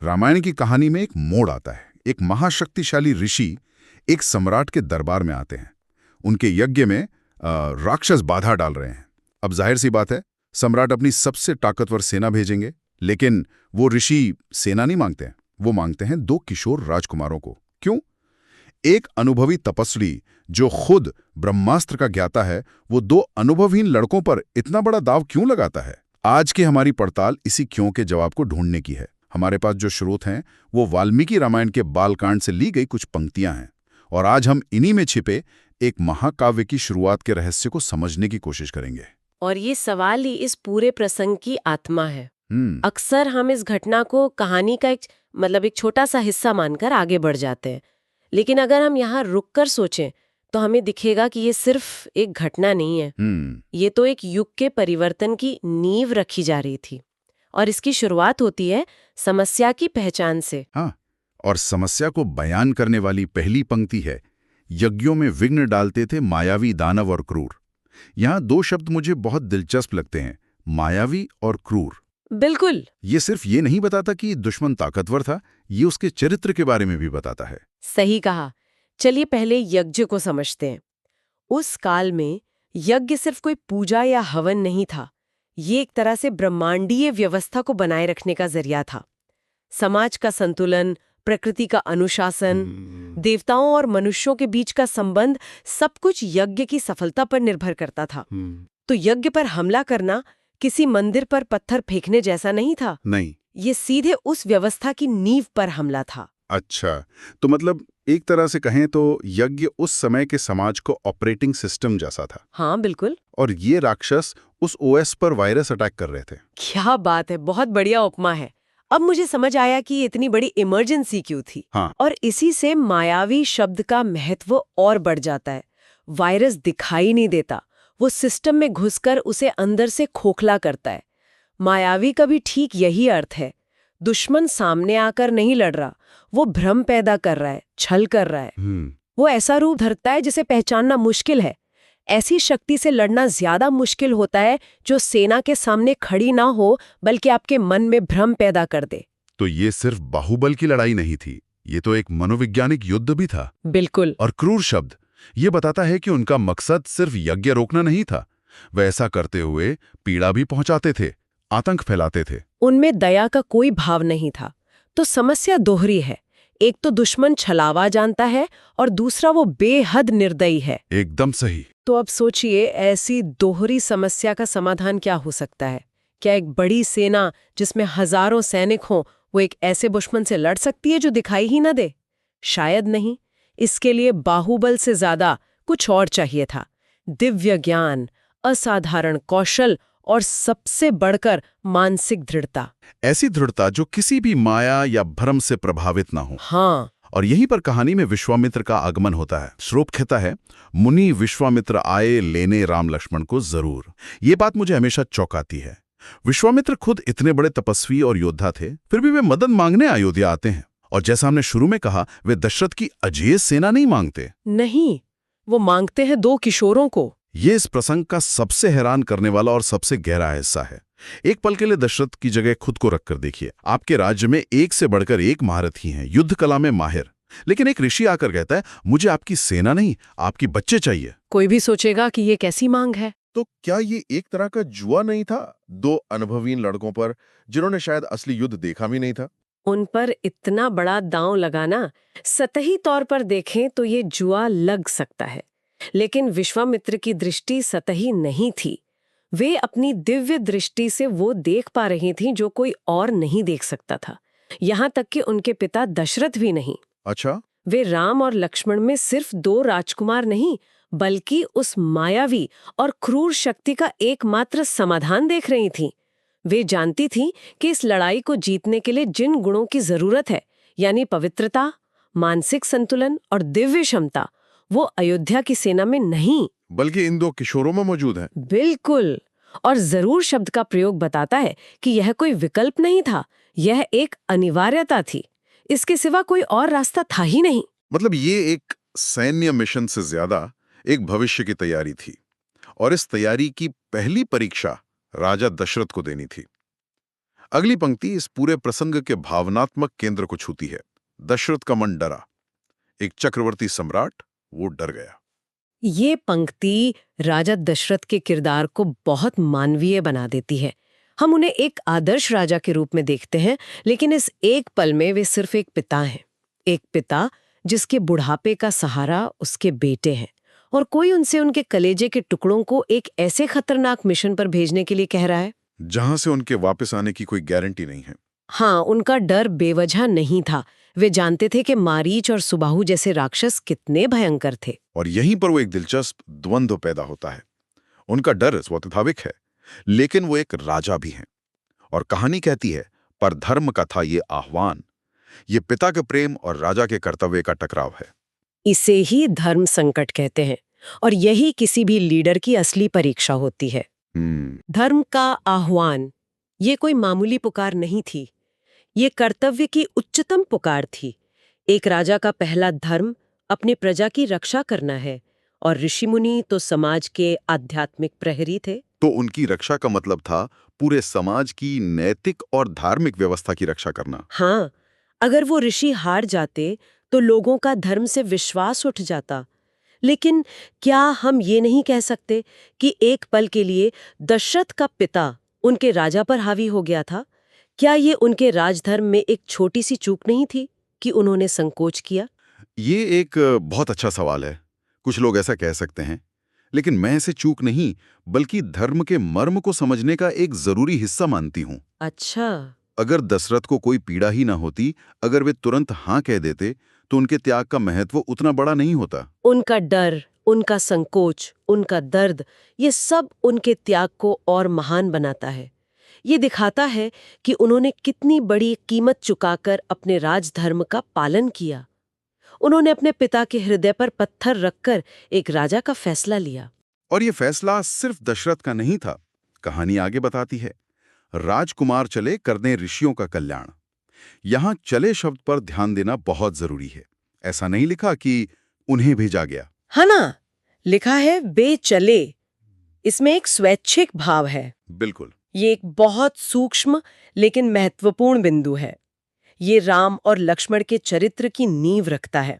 रामायण की कहानी में एक मोड़ आता है। एक महाशक्तिशाली ऋषि एक सम्राट के दरबार में आते हैं। उनके यज्ञ में राक्षस बाधा डाल रहे हैं। अब जाहिर सी बात है, सम्राट अपनी सबसे ताकतवर सेना भेजेंगे, लेकिन वो ऋषि सेना नहीं मांगते हैं। वो मांगते हैं दो किशोर राजकुमारों को। क्यों? एक अनुभवी तपस्वी जो खुद ब्रह्मास्त्र का ज्ञाता है, वो दो अनुभवहीन लड़कों पर इतना बड़ा दाव क्यों लगाता है? आज की हमारी पड़ताल इसी क्यों के जवाब को ढूंढने की है। हमारे पास जो स्रोत हैं वो वाल्मीकि रामायण के बालकांड से ली गई कुछ पंक्तियां हैं, और आज हम इन्हीं में छिपे एक महाकाव्य की शुरुआत के रहस्य को समझने की कोशिश करेंगे। और ये सवाल ही इस पूरे प्रसंग की आत्मा है। हम्म। अक्सर हम इस घटना को कहानी का एक छोटा सा हिस्सा मानकर आगे बढ़ जाते हैं, लेकिन अगर हम यहाँ रुक कर सोचें तो हमें दिखेगा कि ये सिर्फ एक घटना नहीं है। ये तो एक युग के परिवर्तन की नींव रखी जा रही थी, और इसकी शुरुआत होती है समस्या की पहचान से। हाँ, और समस्या को बयान करने वाली पहली पंक्ति है, यज्ञों में विघ्न डालते थे मायावी दानव और क्रूर। यहाँ दो शब्द मुझे बहुत दिलचस्प लगते हैं, मायावी और क्रूर। बिल्कुल। ये सिर्फ ये नहीं बताता कि दुश्मन ताकतवर था, ये उसके चरित्र के बारे में भी बताता है। सही कहा। चलिए पहले यज्ञ को समझते हैं। उस काल में यज्ञ सिर्फ कोई पूजा या हवन नहीं था, ये एक तरह से ब्रह्मांडीय व्यवस्था को बनाए रखने का जरिया था। समाज का संतुलन, प्रकृति का अनुशासन, देवताओं और मनुष्यों के बीच का संबंध, सब कुछ यज्ञ की सफलता पर निर्भर करता था। तो यज्ञ पर हमला करना किसी मंदिर पर पत्थर फेंकने जैसा नहीं था। नहीं, ये सीधे उस व्यवस्था की नींव पर हमला था। अच्छा, तो मतलब एक तरह से कहें तो यज्ञ उस समय के समाज को ऑपरेटिंग सिस्टम जैसा था। हाँ बिल्कुल। और ये राक्षस उस ओएस पर वायरस अटैक कर रहे थे। क्या बात है, बहुत बढ़िया उपमा है। अब मुझे समझ आया कि ये इतनी बड़ी इमरजेंसी क्यों थी। हाँ। और इसी से मायावी शब्द का महत्व और बढ़ जाता है। वायरस दिखाई नहीं देता, वो सिस्टम में घुसकर उसे अंदर से खोखला करता है। मायावी का भी ठीक यही अर्थ है। दुश्मन सामने आकर नहीं लड़ रहा, वो भ्रम पैदा कर रहा है, छल कर रहा है। वो ऐसा रूप धरता है जिसे पहचानना मुश्किल है। ऐसी शक्ति से लड़ना ज्यादा मुश्किल होता है जो सेना के सामने खड़ी ना हो, बल्कि आपके मन में भ्रम पैदा कर दे। तो ये सिर्फ बाहुबल की लड़ाई नहीं थी, ये तो एक मनोवैज्ञानिक युद्ध भी था। बिल्कुल। और क्रूर शब्द ये बताता है कि उनका मकसद सिर्फ यज्ञ रोकना नहीं था, वे ऐसा करते हुए पीड़ा भी पहुंचाते थे, आतंक फैलाते थे। उनमें दया का कोई भाव नहीं था। तो समस्या दोहरी है। एक तो दुश्मन छलावा जानता है, और दूसरा वो बेहद निर्दयी है। एकदम सही। तो अब सोचिए, ऐसी दोहरी समस्या का समाधान क्या हो सकता है? क्या एक बड़ी सेना जिसमें हजारों सैनिक हों, वो एक ऐसे दुश्मन से लड़ सकती है जो दिखाई ही न दे? शायद नहीं। इसके लिए बाहुबल से ज्यादा कुछ और चाहिए था। दिव्य ज्ञान, असाधारण कौशल, और सबसे बढ़कर मानसिक दृढ़ता। ऐसी दृढ़ता जो किसी भी माया या भ्रम से प्रभावित ना हो। हाँ। और यहीं पर कहानी में विश्वामित्र का आगमन होता है। श्लोक कहता है, मुनि विश्वामित्र आए लेने राम लक्ष्मण को जरूर। ये बात मुझे हमेशा चौंकाती है। विश्वामित्र खुद इतने बड़े तपस्वी और योद्धा थे, फिर भी वे मदद मांगने अयोध्या आते हैं। और जैसा हमने शुरू में कहा, वे दशरथ की अजेय सेना नहीं मांगते। नहीं, वो मांगते हैं दो किशोरों को। ये इस प्रसंग का सबसे हैरान करने वाला और सबसे गहरा हिस्सा है। एक पल के लिए दशरथ की जगह खुद को रखकर देखिए। आपके राज्य में एक से बढ़कर एक महारथी हैं, युद्ध कला में माहिर। लेकिन एक ऋषि आकर कहता है, मुझे आपकी सेना नहीं, आपकी बच्चे चाहिए। कोई भी सोचेगा कि ये कैसी मांग है। तो क्या ये एक तरह का जुआ नहीं था, दो अनुभवीन लड़कों पर जिन्होंने शायद असली युद्ध देखा भी नहीं था? उन पर इतना बड़ा दांव लगाना, सतही तौर पर देखें तो ये जुआ लग सकता है, लेकिन विश्वामित्र की दृष्टि सतही नहीं थी। वे अपनी दिव्य दृष्टि से वो देख पा रही थीं जो कोई और नहीं देख सकता था, यहाँ तक कि उनके पिता दशरथ भी नहीं। अच्छा। वे राम और लक्ष्मण में सिर्फ दो राजकुमार नहीं, बल्कि उस मायावी और क्रूर शक्ति का एकमात्र समाधान देख रही थीं। वे जानती थीं कि इस लड़ाई को जीतने के लिए जिन गुणों की जरूरत है, यानी पवित्रता, मानसिक संतुलन और दिव्य क्षमता, वो अयोध्या की सेना में नहीं, बल्कि इन दो किशोरों में मौजूद है। बिल्कुल। और जरूर शब्द का प्रयोग बताता है कि यह कोई विकल्प नहीं था, यह एक अनिवार्यता थी। इसके सिवा कोई और रास्ता था ही नहीं। मतलब ये एक सैन्य मिशन से ज्यादा एक भविष्य की तैयारी थी, और इस तैयारी की पहली परीक्षा राजा दशरथ को देनी थी। अगली पंक्ति इस पूरे प्रसंग के भावनात्मक केंद्र को छूती है। दशरथ का मन डरा, एक चक्रवर्ती सम्राट, वो डर गया। ये पंक्ति राजा दशरथ के किरदार को बहुत मानवीय बना देती है। हम उन्हें एक आदर्श राजा के रूप में देखते हैं, लेकिन इस एक पल में वे सिर्फ एक पिता हैं। एक पिता जिसके बुढ़ापे का सहारा उसके बेटे हैं, और कोई उनसे उनके कलेजे के टुकड़ों को एक ऐसे खतरनाक मिशन पर भेजने के लिए कह रहा है जहां से उनके वापस आने की कोई गारंटी नहीं है। हाँ, उनका डर बेवजह नहीं था। वे जानते थे कि मारीच और सुबाहु जैसे राक्षस कितने भयंकर थे। और यहीं पर वो एक दिलचस्प द्वंद्व पैदा होता है। उनका डर स्वाभाविक है, लेकिन वो एक राजा भी हैं। और कहानी कहती है, पर धर्म का था ये आह्वान। ये पिता के प्रेम और राजा के कर्तव्य का टकराव है। इसे ही धर्म संकट कहते हैं, और यही किसी भी लीडर की असली परीक्षा होती है। धर्म का आह्वान, ये कोई मामूली पुकार नहीं थी, ये कर्तव्य की उच्चतम पुकार थी। एक राजा का पहला धर्म अपनी प्रजा की रक्षा करना है, और ऋषि मुनि तो समाज के आध्यात्मिक प्रहरी थे। तो उनकी रक्षा का मतलब था पूरे समाज की नैतिक और धार्मिक व्यवस्था की रक्षा करना। हाँ, अगर वो ऋषि हार जाते तो लोगों का धर्म से विश्वास उठ जाता। लेकिन क्या हम ये नहीं कह सकते कि एक पल के लिए दशरथ का पिता उनके राजा पर हावी हो गया था? क्या ये उनके राजधर्म में एक छोटी सी चूक नहीं थी कि उन्होंने संकोच किया? ये एक बहुत अच्छा सवाल है। कुछ लोग ऐसा कह सकते हैं, लेकिन मैं इसे चूक नहीं, बल्कि धर्म के मर्म को समझने का एक जरूरी हिस्सा मानती हूँ। अच्छा। अगर दशरथ को कोई पीड़ा ही ना होती, अगर वे तुरंत हाँ कह देते, तो उनके त्याग का महत्व उतना बड़ा नहीं होता। उनका डर, उनका संकोच, उनका दर्द, ये सब उनके त्याग को और महान बनाता है। ये दिखाता है कि उन्होंने कितनी बड़ी कीमत चुकाकर अपने राजधर्म का पालन किया। उन्होंने अपने पिता के हृदय पर पत्थर रखकर एक राजा का फैसला लिया। और ये फैसला सिर्फ दशरथ का नहीं था। कहानी आगे बताती है, राजकुमार चले करने ऋषियों का कल्याण। यहां चले शब्द पर ध्यान देना बहुत जरूरी है। ऐसा नहीं लिखा कि उन्हें भेजा गया, है ना? लिखा है वे चले। इसमें एक स्वैच्छिक भाव है। बिल्कुल। ये एक बहुत सूक्ष्म लेकिन महत्वपूर्ण बिंदु है। ये राम और लक्ष्मण के चरित्र की नींव रखता है।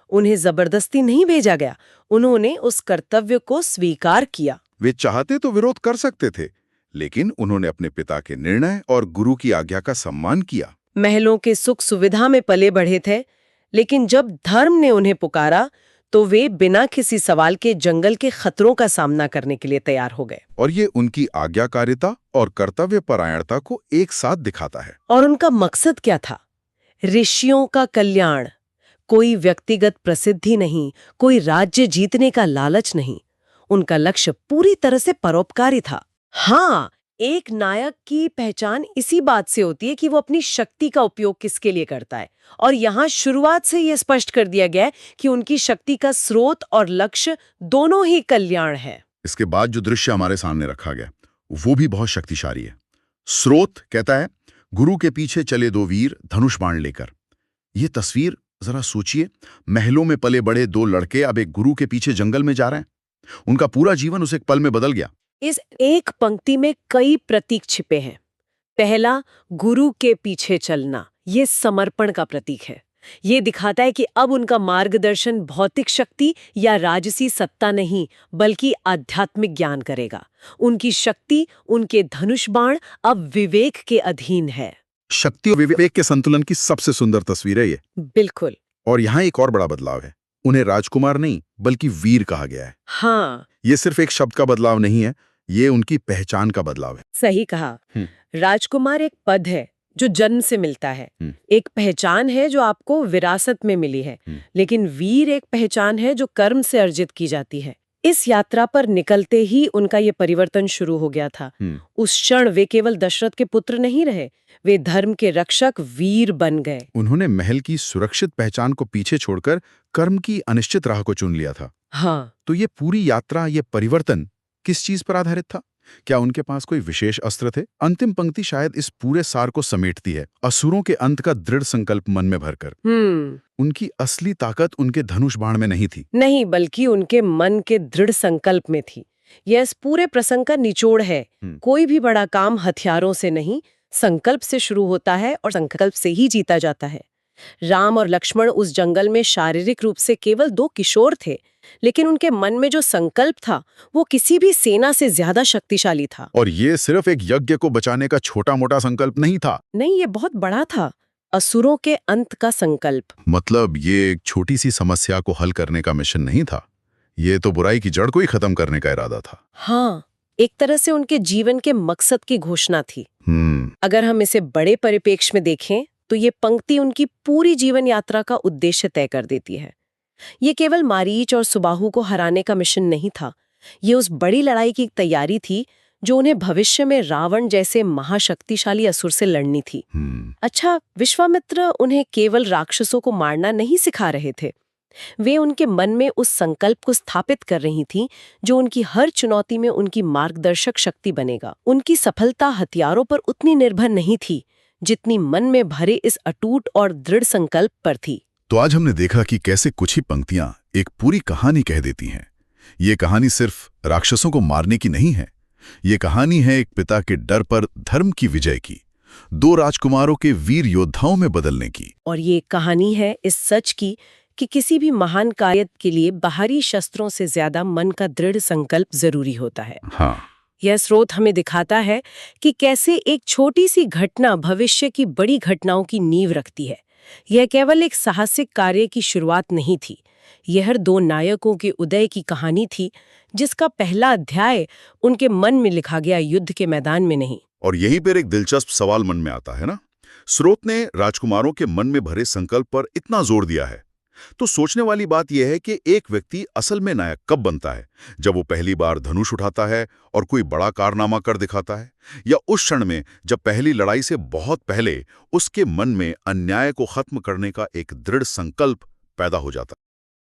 उन्हें जबरदस्ती नहीं भेजा गया, उन्होंने उस कर्तव्य को स्वीकार किया। वे चाहते तो विरोध कर सकते थे, लेकिन उन्होंने अपने पिता के निर्णय और गुरु की आज्ञा का सम्मान किया। महलों के सुख सुविधा में पले बढ़े थे, लेकिन जब धर्म ने उन्हें पुकारा तो वे बिना किसी सवाल के जंगल के खतरों का सामना करने के लिए तैयार हो गए। और ये उनकी आज्ञाकारिता और कर्तव्य परायणता को एक साथ दिखाता है। और उनका मकसद क्या था? ऋषियों का कल्याण। कोई व्यक्तिगत प्रसिद्धि नहीं, कोई राज्य जीतने का लालच नहीं। उनका लक्ष्य पूरी तरह से परोपकारी था। हाँ, एक नायक की पहचान इसी बात से होती है कि वो अपनी शक्ति का उपयोग किसके लिए करता है। और यहाँ शुरुआत से यह स्पष्ट कर दिया गया है कि उनकी शक्ति का स्रोत और लक्ष्य दोनों ही कल्याण है। इसके बाद जो दृश्य हमारे सामने रखा गया वो भी बहुत शक्तिशाली है। स्रोत कहता है, गुरु के पीछे चले दो वीर धनुष बाण लेकर। ये तस्वीर जरा सोचिए, महलों में पले बड़े दो लड़के अब एक गुरु के पीछे जंगल में जा रहे हैं। उनका पूरा जीवन उस एक पल में बदल गया। इस एक पंक्ति में कई प्रतीक छिपे हैं। पहला, गुरु के पीछे चलना, ये समर्पण का प्रतीक है। ये दिखाता है कि अब उनका मार्गदर्शन भौतिक शक्ति या राजसी सत्ता नहीं, बल्कि आध्यात्मिक ज्ञान करेगा। उनकी शक्ति, उनके धनुष बाण अब विवेक के अधीन है। शक्ति और विवेक के संतुलन की सबसे सुंदर तस्वीर है ये। बिल्कुल। और यहाँ एक और बड़ा बदलाव है। उन्हें राजकुमार नहीं बल्कि वीर कहा गया है। हाँ, ये सिर्फ एक शब्द का बदलाव नहीं है, ये उनकी पहचान का बदलाव है। सही कहा। राजकुमार एक पद है जो जन्म से मिलता है, एक पहचान है जो आपको विरासत में मिली है। लेकिन वीर एक पहचान है जो कर्म से अर्जित की जाती है। इस यात्रा पर निकलते ही उनका ये परिवर्तन शुरू हो गया था। उस क्षण वे केवल दशरथ के पुत्र नहीं रहे, वे धर्म के रक्षक वीर बन गए। उन्होंने महल की सुरक्षित पहचान को पीछे छोड़कर कर्म की अनिश्चित राह को चुन लिया था। हाँ, तो ये पूरी यात्रा, ये परिवर्तन किस चीज पर आधारित था? क्या उनके पास कोई विशेष अस्त्र थे? अंतिम पंक्ति शायद इस पूरे सार को समेटती है। असुरों के अंत का दृढ़ संकल्प मन में भरकर। उनकी असली ताकत उनके धनुष बाण में नहीं थी, नहीं, बल्कि उनके मन के दृढ़ संकल्प में थी। यह इस पूरे प्रसंग का निचोड़ है। कोई भी बड़ा काम हथियारों से नहीं, संकल्प से शुरू होता है और संकल्प से ही जीता जाता है। राम और लक्ष्मण उस जंगल में शारीरिक रूप से केवल 2 किशोर थे, लेकिन उनके मन में जो संकल्प था वो किसी भी सेना से ज्यादा शक्तिशाली था। और ये सिर्फ एक यज्ञ को बचाने का छोटा-मोटा संकल्प नहीं था। नहीं, ये बहुत बड़ा था। असुरों के अंत का संकल्प। मतलब ये एक छोटी सी समस्या को हल करने का मिशन नहीं था। ये तो बुराई की जड़ को ही खत्म करने का इरादा था। हाँ, एक तरह से उनके जीवन के मकसद की घोषणा थी। अगर हम इसे बड़े परिप्रेक्ष्य में देखें तो ये पंक्ति उनकी पूरी जीवन यात्रा का उद्देश्य तय कर देती है। ये केवल मारीच और सुबाहु को हराने का मिशन नहीं था, ये उस बड़ी लड़ाई की तैयारी थी जो उन्हें भविष्य में रावण जैसे महाशक्तिशाली असुर से लड़नी थी। अच्छा, विश्वामित्र उन्हें केवल राक्षसों को मारना नहीं सिखा रहे थे, वे उनके मन में उस संकल्प को स्थापित कर रही थीं जो उनकी हर चुनौती में उनकी मार्गदर्शक शक्ति बनेगा। उनकी सफलता हथियारों पर उतनी निर्भर नहीं थी जितनी मन में भरे इस अटूट और दृढ़ संकल्प पर थी। तो आज हमने देखा कि कैसे कुछ ही पंक्तियां एक पूरी कहानी कह देती हैं। ये कहानी सिर्फ राक्षसों को मारने की नहीं है, ये कहानी है एक पिता के डर पर धर्म की विजय की, 2 राजकुमारों के वीर योद्धाओं में बदलने की। और ये कहानी है इस सच की कि किसी भी महान कार्य के लिए बाहरी शस्त्रों से ज्यादा मन का दृढ़ संकल्प जरूरी होता है। हाँ, यह स्रोत हमें दिखाता है कि कैसे एक छोटी सी घटना भविष्य की बड़ी घटनाओं की नींव रखती है। यह केवल एक साहसिक कार्य की शुरुआत नहीं थी, यह 2 नायकों के उदय की कहानी थी जिसका पहला अध्याय उनके मन में लिखा गया, युद्ध के मैदान में नहीं। और यहीं पर एक दिलचस्प सवाल मन में आता है ना, स्रोत ने राजकुमारों के मन में भरे संकल्प पर इतना जोर दिया है, तो सोचने वाली बात यह है कि एक व्यक्ति असल में नायक कब बनता है? जब वो पहली बार धनुष उठाता है और कोई बड़ा कारनामा कर दिखाता है, या उस क्षण में जब पहली लड़ाई से बहुत पहले उसके मन में अन्याय को खत्म करने का एक दृढ़ संकल्प पैदा हो जाता है।